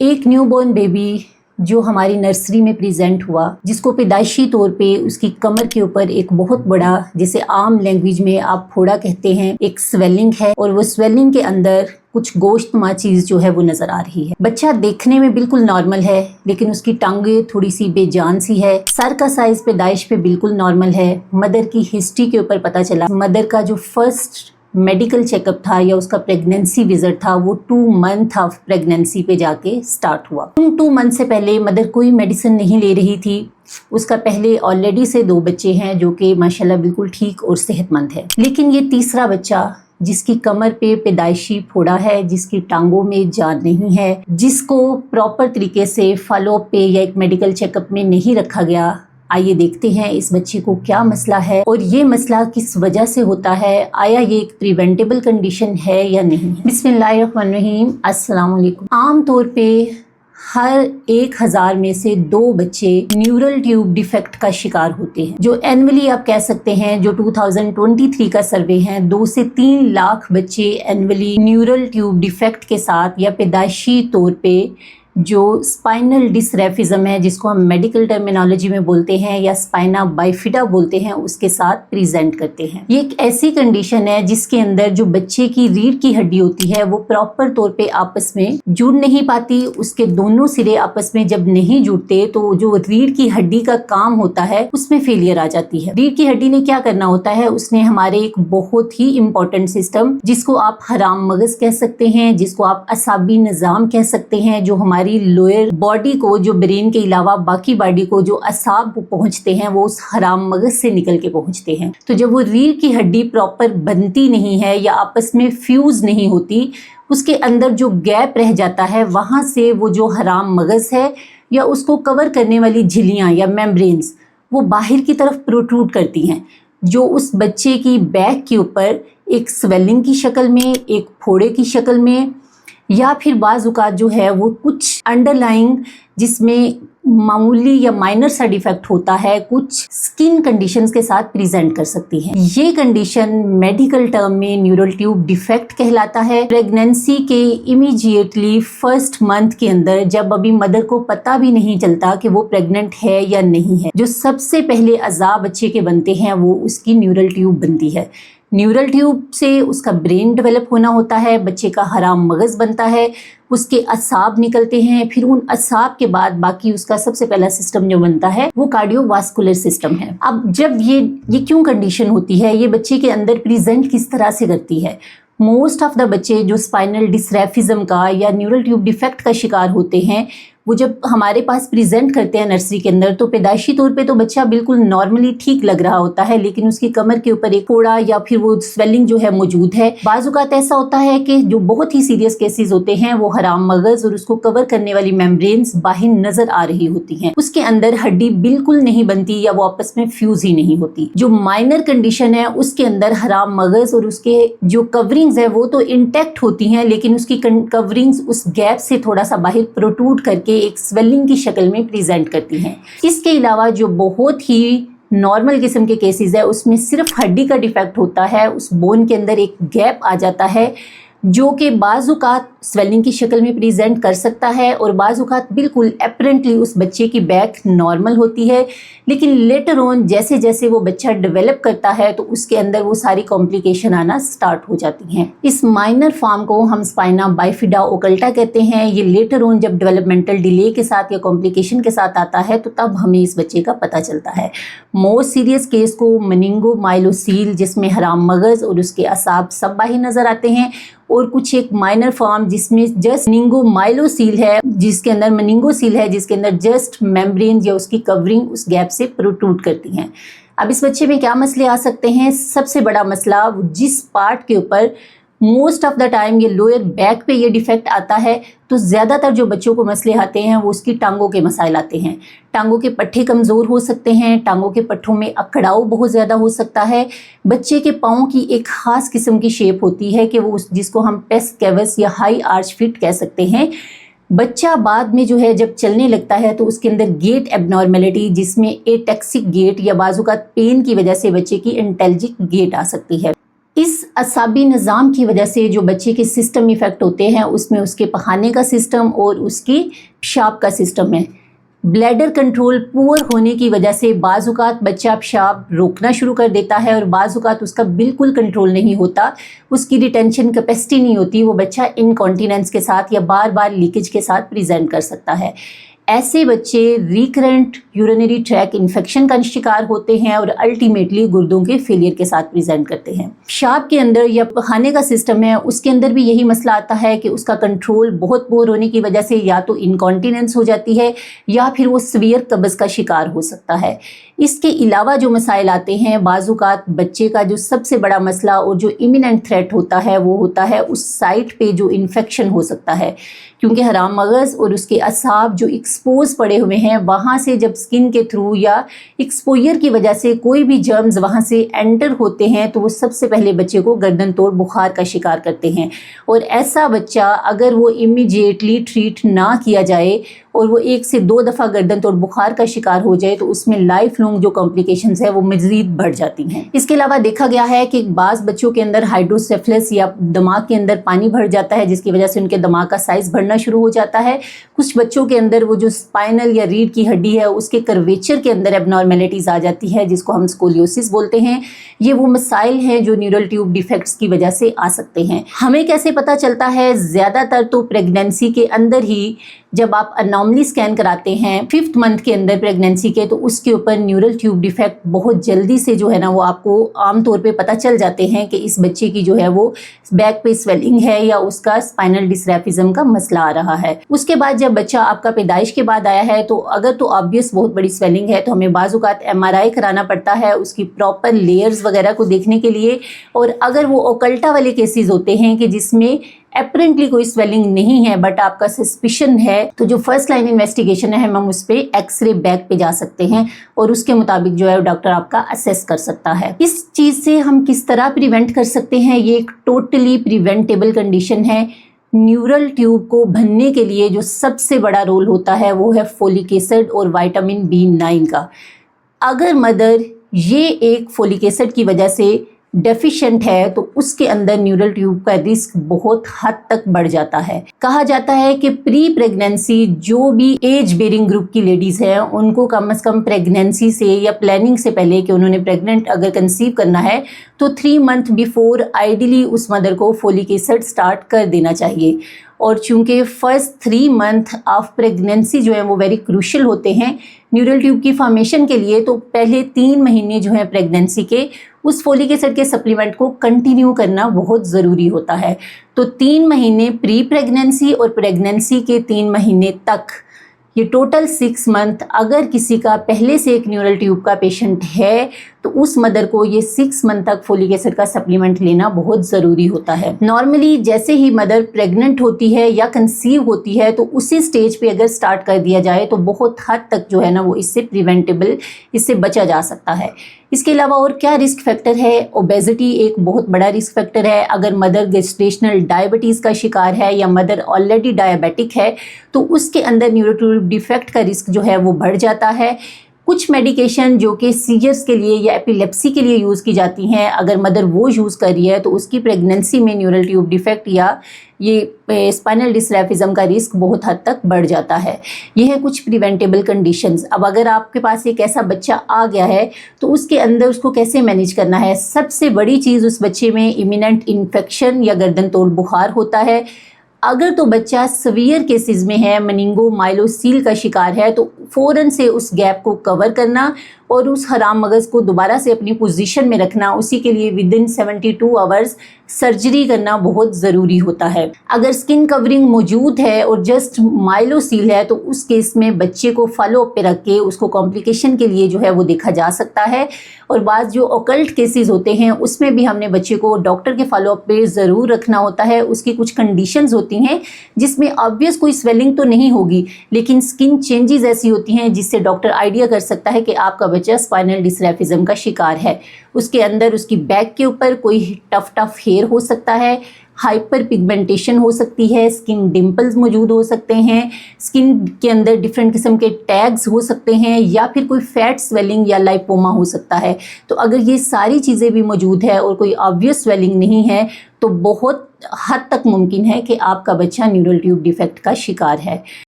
ایک new born baby جو ہماری نرسری میں پریزنٹ ہوا، جس کو پیدائشی طور پہ اس کی کمر کے اوپر ایک بہت بڑا، جسے عام لینگویج میں آپ پھوڑا کہتے ہیں، ایک سویلنگ ہے، اور وہ سویلنگ کے اندر کچھ گوشت ماں چیز جو ہے وہ نظر آ رہی ہے۔ بچہ دیکھنے میں بالکل نارمل ہے، لیکن اس کی ٹانگیں تھوڑی سی بے جان سی ہے۔ سر کا سائز پیدائش پہ بالکل نارمل ہے۔ مدر کی ہسٹری کے اوپر پتہ چلا، مدر کا جو فرسٹ میڈیکل چیک اپ تھا یا اس کا پریگنینسی وزٹ تھا، وہ 2 منتھ آف پریگنینسی پہ جا کے سٹارٹ ہوا۔ 2 منتھ سے پہلے مدر کوئی میڈیسن نہیں لے رہی تھی۔ اس کا پہلے آلریڈی سے 2 بچے ہیں جو کہ ماشاءاللہ بالکل ٹھیک اور صحت مند ہے، لیکن یہ تیسرا بچہ جس کی کمر پہ پیدائشی پھوڑا ہے، جس کی ٹانگوں میں جان نہیں ہے، جس کو پراپر طریقے سے فالو اپ پہ یا ایک میڈیکل چیک اپ میں نہیں رکھا گیا۔ آئیے دیکھتے ہیں اس بچے کو کیا مسئلہ ہے اور یہ مسئلہ کس وجہ سے ہوتا ہے، آیا یہ ایک پریونٹیبل کنڈیشن ہے یا نہیں۔ بسم اللہ الرحمن الرحیم، السلام علیکم۔ عام طور پہ ہر 1000 میں سے 2 بچے نیورل ٹیوب ڈیفیکٹ کا شکار ہوتے ہیں، جو اینولی آپ کہہ سکتے ہیں، جو 2023 کا سروے ہے، 2 سے 3 لاکھ بچے اینولی نیورل ٹیوب ڈیفیکٹ کے ساتھ یا پیدائشی طور پہ جو اسپائنل ڈسریفزم ہے، جس کو ہم میڈیکل ٹرمینالوجی میں بولتے ہیں یا اسپائنا بائیفیڈا بولتے ہیں، اس کے ساتھ پریزنٹ کرتے ہیں۔ یہ ایک ایسی کنڈیشن ہے جس کے اندر جو بچے کی ریڑھ کی ہڈی ہوتی ہے وہ پراپر طور پہ آپس میں جڑ نہیں پاتی۔ اس کے دونوں سرے آپس میں جب نہیں جڑتے تو جو ریڑھ کی ہڈی کا کام ہوتا ہے اس میں فیلئر آ جاتی ہے۔ ریڑھ کی ہڈی نے کیا کرنا ہوتا ہے، اس نے ہمارے ایک بہت ہی امپورٹنٹ سسٹم، جس کو آپ حرام مغز کہہ سکتے ہیں، جس کو آپ اعصابی نظام کہہ سکتے ہیں، جو ہماری لوئر باڈی کو، جو برین کے علاوہ باقی باڈی کو جو اعصاب پہنچتے ہیں، وہ اس حرام مغز سے نکل کے پہنچتے ہیں۔ تو جب وہ ریڑھ کی ہڈی پراپر بنتی نہیں ہے یا آپس میں فیوز نہیں ہوتی، اس کے اندر جو گیپ رہ جاتا ہے، وہاں سے وہ جو حرام مغز ہے یا اس کو کور کرنے والی جھلیاں یا میمبرینز، وہ باہر کی طرف پروٹروڈ کرتی ہیں، جو اس بچے کی بیک کے اوپر ایک سویلنگ کی شکل میں، ایک پھوڑے کی شکل میں، یا پھر بعض اوقات جو ہے وہ کچھ انڈر لائنگ جس میں معمولی یا مائنر سا ڈیفیکٹ ہوتا ہے، کچھ سکن کنڈیشنز کے ساتھ پریزنٹ کر سکتی ہے۔ یہ کنڈیشن میڈیکل ٹرم میں نیورل ٹیوب ڈیفیکٹ کہلاتا ہے۔ پریگنینسی کے امیجیٹلی فرسٹ منتھ کے اندر، جب ابھی مدر کو پتہ بھی نہیں چلتا کہ وہ پریگننٹ ہے یا نہیں ہے، جو سب سے پہلے اعضاء بچے کے بنتے ہیں وہ اس کی نیورل ٹیوب بنتی ہے۔ نیورل ٹیوب سے اس کا برین ڈیولپ ہونا ہوتا ہے، بچے کا حرام مغز بنتا ہے، اس کے اعصاب نکلتے ہیں، پھر ان اعصاب کے بعد باقی اس کا سب سے پہلا سسٹم جو بنتا ہے وہ کارڈیو واسکولر سسٹم ہے۔ اب جب یہ کیوں کنڈیشن ہوتی ہے، یہ بچے کے اندر پریزنٹ کس طرح سے کرتی ہے؟ موسٹ آف دا بچے جو اسپائنل ڈسریفزم کا یا نیورل ٹیوب ڈیفیکٹ کا شکار ہوتے ہیں، وہ جب ہمارے پاس پریزنٹ کرتے ہیں نرسری کے اندر، تو پیدائشی طور پہ تو بچہ بالکل نارملی ٹھیک لگ رہا ہوتا ہے، لیکن اس کی کمر کے اوپر ایک پھوڑا یا پھر وہ سویلنگ جو ہے موجود ہے۔ بعض اوقات ایسا ہوتا ہے کہ جو بہت ہی سیریس کیسز ہوتے ہیں، وہ حرام مغز اور اس کو کور کرنے والی میمبرینز باہر نظر آ رہی ہوتی ہیں، اس کے اندر ہڈی بالکل نہیں بنتی یا وہ آپس میں فیوز ہی نہیں ہوتی۔ جو مائنر کنڈیشن ہے، اس کے اندر حرام مغز اور اس کے جو کورنگز ہے وہ تو انٹیکٹ ہوتی ہیں، لیکن اس کی کورنگز اس گیپ سے تھوڑا سا باہر پروٹروڈ کر کے ایک سویلنگ کی شکل میں پریزنٹ کرتی ہیں۔ اس کے علاوہ جو بہت ہی نارمل قسم کے کیسز ہے، اس میں صرف ہڈی کا ڈیفیکٹ ہوتا ہے، اس بون کے اندر ایک گیپ آ جاتا ہے، جو کہ بعض اوقات سویلنگ کی شکل میں پریزنٹ کر سکتا ہے، اور بعض اوقات بالکل اپرنٹلی اس بچے کی بیک نارمل ہوتی ہے، لیکن لیٹر آن جیسے جیسے وہ بچہ ڈیولپ کرتا ہے تو اس کے اندر وہ ساری کمپلیکیشن آنا سٹارٹ ہو جاتی ہیں۔ اس مائنر فارم کو ہم اسپائنا بائیفیڈا اوکلٹا کہتے ہیں۔ یہ لیٹر آن جب ڈیولپمنٹل ڈیلے کے ساتھ یا کمپلیکیشن کے ساتھ آتا ہے تو تب ہمیں اس بچے کا پتہ چلتا ہے۔ موسٹ سیریس کیس کو مننگو مائلوسیل، جس میں حرام مغز اور اس کے اعصاب سب باہر نظر آتے ہیں، اور کچھ ایک مائنر فارم جس میں جسٹ مننگو مائلوسیل ہے، جس کے اندر مننگو سیل ہے، جس کے اندر جسٹ میمبرین یا اس کی کورنگ اس گیپ سے پروٹروڈ کرتی ہیں۔ اب اس بچے میں کیا مسئلے آ سکتے ہیں؟ سب سے بڑا مسئلہ جس پارٹ کے اوپر موسٹ آف دا ٹائم یہ لوئر بیک پہ یہ ڈیفیکٹ آتا ہے، تو زیادہ تر جو بچوں کو مسئلے آتے ہیں وہ اس کی ٹانگوں کے مسائل آتے ہیں۔ ٹانگوں کے پٹھے کمزور ہو سکتے ہیں، ٹانگوں کے پٹھوں میں اکڑاؤ بہت زیادہ ہو سکتا ہے۔ بچے کے پاؤں کی ایک خاص قسم کی شیپ ہوتی ہے کہ وہ جس کو ہم پیس کیوس یا ہائی آرچ فٹ کہہ سکتے ہیں۔ بچہ بعد میں جو ہے جب چلنے لگتا ہے تو اس کے اندر گیٹ ایب نارمیلٹی، جس میں ایٹیکسک گیٹ یا بعض اوقات پین کی وجہ سے بچے کی انٹیلجک گیٹ آ سکتی ہے۔ اس असाबी निज़ाम की वजह से जो बच्चे के सिस्टम इफ़ेक्ट होते हैं उसमें उसके पखाने का सिस्टम और उसकी पेशाब का सिस्टम है। ब्लैडर कंट्रोल पुअर होने की वजह से बाज़-औक़ात बच्चा पेशाब रोकना शुरू कर देता है और बाज़-औक़ात उसका बिल्कुल कंट्रोल नहीं होता, उसकी रिटेंशन कैपेसिटी नहीं होती, वो बच्चा इनकॉन्टिनेंस के साथ या बार बार लीकेज के साथ प्रेजेंट कर सकता है। ऐसे बच्चे रिकरेंट यूरिनरी ट्रैक इन्फेक्शन का शिकार होते हैं और अल्टीमेटली गुर्दों के फेलियर के साथ प्रेजेंट करते हैं। पेशाब के अंदर या पखाने का सिस्टम है उसके अंदर भी यही मसला आता है कि उसका कंट्रोल बहुत पुअर होने की वजह से या तो इनकॉन्टिनेंस हो जाती है या फिर वो सीवियर कब्ज़ का शिकार हो सकता है। इसके अलावा जो मसाइल आते हैं, बाज़-औक़ात बच्चे का जो सबसे बड़ा मसला और जो इमिनेंट थ्रेट होता है वो होता है उस साइट पे जो इन्फेक्शन हो सकता है, क्योंकि हराम मगज़ और उसके असाब जो एक्सपोज पड़े हुए हैं वहाँ से जब स्किन के थ्रू या एक्सपोजर की वजह से कोई भी जर्म्स वहाँ से एंटर होते हैं तो वो सबसे पहले बच्चे को गर्दन तोड़ बुखार का शिकार करते हैं। और ऐसा बच्चा अगर वो इमीडिएटली ट्रीट ना किया जाए और वो 1 से 2 दफ़ा गर्दन तोड़ बुखार का शिकार हो जाए तो उसमें लाइफ लॉन्ग जो कॉम्प्लिकेशंस है वो मज़ीद बढ़ जाती हैं। इसके अलावा देखा गया है कि बाज़ बच्चों के अंदर हाइड्रोसेफलस या दिमाग के अंदर पानी भर जाता है जिसकी वजह से उनके दिमाग का साइज़ बढ़ना शुरू हो जाता है। कुछ बच्चों के अंदर वो जो स्पाइनल या रीढ़ की हड्डी है उसके कर्वेचर के अंदर एबनॉर्मेलिटीज़ आ जाती है जिसको हम स्कोलियोसिस बोलते हैं। ये वो मसाइल हैं जो न्यूरल ट्यूब डिफेक्ट्स की वजह से आ सकते हैं। हमें कैसे पता चलता है? ज़्यादातर तो प्रेगनेंसी के अंदर ही जब आप अनॉमली स्कैन कराते हैं 5th मंथ के अंदर प्रेगनेंसी के, तो उसके ऊपर न्यूरल ट्यूब डिफेक्ट बहुत जल्दी से जो है ना वो आपको आमतौर पे पता चल जाते हैं कि इस बच्चे की जो है वो बैक पे स्वेलिंग है या उसका स्पाइनल डिस्रेफिज्म का मसला आ रहा है। उसके बाद जब बच्चा आपका पैदाइश के बाद आया है तो अगर तो ऑब्वियस बहुत बड़ी स्वेलिंग है तो हमें बाज़-औक़ात MRI कराना पड़ता है उसकी प्रॉपर लेयर्स वगैरह को देखने के लिए। और अगर वो ओकल्टा वाले केसेस होते हैं कि जिसमें एपरेंटली कोई स्वेलिंग नहीं है बट आपका सस्पिशन है तो जो फर्स्ट लाइन इन्वेस्टिगेशन है हम उस पर एक्सरे बैक पे जा सकते हैं और उसके मुताबिक जो है डॉक्टर आपका असेस कर सकता है। इस चीज़ से हम किस तरह प्रिवेंट कर सकते हैं? ये एक टोटली प्रिवेंटेबल कंडीशन है। न्यूरल ट्यूब को भरने के लिए जो सबसे बड़ा रोल होता है वो है फोलिक एसिड और विटामिन B9 का। अगर मदर ये एक फोलिक एसिड की वजह से डेफिशिएंट है तो उसके अंदर न्यूरल ट्यूब का रिस्क बहुत हद तक बढ़ जाता है। कहा जाता है कि प्री प्रेगनेंसी जो भी एज बेरिंग ग्रुप की लेडीज़ हैं उनको कम से कम प्रेगनेंसी से या प्लानिंग से पहले कि उन्होंने प्रेग्नेंट अगर कंसीव करना है तो 3 मंथ बिफोर आइडियली उस मदर को फोलिक एसिड स्टार्ट कर देना चाहिए। और चूंकि फर्स्ट 3 मंथ ऑफ प्रेगनेंसी जो है वो वेरी क्रूशियल होते हैं न्यूरल ट्यूब की फॉर्मेशन के लिए, तो पहले 3 महीने जो है प्रेगनेंसी के उस फोलिक एसिड के सप्लीमेंट को कंटिन्यू करना बहुत ज़रूरी होता है। तो 3 महीने प्री प्रेगनेंसी और प्रेगनेंसी के 3 महीने तक, ये टोटल 6 मंथ अगर किसी का पहले से एक न्यूरल ट्यूब का पेशेंट है तो उस मदर को ये 6 मंथ तक फोलिक एसिड का सप्लीमेंट लेना बहुत ज़रूरी होता है। नॉर्मली जैसे ही मदर प्रेग्नेंट होती है या कंसीव होती है तो उसी स्टेज पे अगर स्टार्ट कर दिया जाए तो बहुत हद तक जो है ना वो इससे प्रिवेंटेबल, इससे बचा जा सकता है। इसके अलावा और क्या रिस्क फैक्टर है? ओबेसिटी एक बहुत बड़ा रिस्क फैक्टर है। अगर मदर गेस्टेशनल डायबिटीज़ का शिकार है या मदर ऑलरेडी डायबिटिक है तो उसके अंदर न्यूरल ट्यूब डिफेक्ट का रिस्क जो है वो बढ़ जाता है। कुछ मेडिकेशन जो कि सीजर्स के लिए या एपिलेप्सी के लिए यूज़ की जाती हैं, अगर मदर वो यूज़ कर रही है तो उसकी प्रेगनेंसी में न्यूरल ट्यूब डिफेक्ट या ये स्पाइनल डिस्रेफिज्म का रिस्क बहुत हद तक बढ़ जाता है। ये है कुछ प्रिवेंटेबल कंडीशंस। अब अगर आपके पास एक ऐसा बच्चा आ गया है तो उसके अंदर उसको कैसे मैनेज करना है? सबसे बड़ी चीज़, उस बच्चे में इमिनेंट इन्फेक्शन या गर्दन तोड़ बुखार होता है। अगर तो बच्चा सीवियर केसेस में है, मनिंगो माइलोसील का शिकार है, तो फ़ौरन से उस गैप को कवर करना और उस हराम मगज़ को दोबारा से अपनी पोजीशन में रखना, उसी के लिए विदिन 72 आवर्स सर्जरी करना बहुत ज़रूरी होता है। अगर स्किन कवरिंग मौजूद है और जस्ट माइलोसील है तो उस केस में बच्चे को फॉलो अप पे रख के उसको कॉम्प्लिकेशन के लिए जो है वो देखा जा सकता है। और बाज़ जो ऑकल्ट केसेस होते हैं उसमें भी हमने बच्चे को डॉक्टर के फॉलो अप पे ज़रूर रखना होता है। उसकी कुछ कंडीशंस होती हैं जिसमें ऑब्वियस कोई स्वेलिंग तो नहीं होगी लेकिन स्किन चेंजेस ऐसी होती हैं जिससे डॉक्टर आइडिया कर सकता है कि आपका बच्चा स्पाइनल डिस्रेफिज्म का शिकार है। उसके अंदर उसकी बैक के ऊपर कोई टफ हेयर हो सकता है, हाइपर पिगमेंटेशन हो सकती है, स्किन डिम्पल्स मौजूद हो सकते हैं, स्किन के अंदर डिफरेंट किस्म के टैग्स हो सकते हैं, या फिर कोई फैट स्वेलिंग या लाइपोमा हो सकता है। तो अगर ये सारी चीज़ें भी मौजूद है और कोई ऑब्वियस स्वेलिंग नहीं है तो बहुत हद तक मुमकिन है कि आपका बच्चा न्यूरल ट्यूब डिफेक्ट का शिकार है।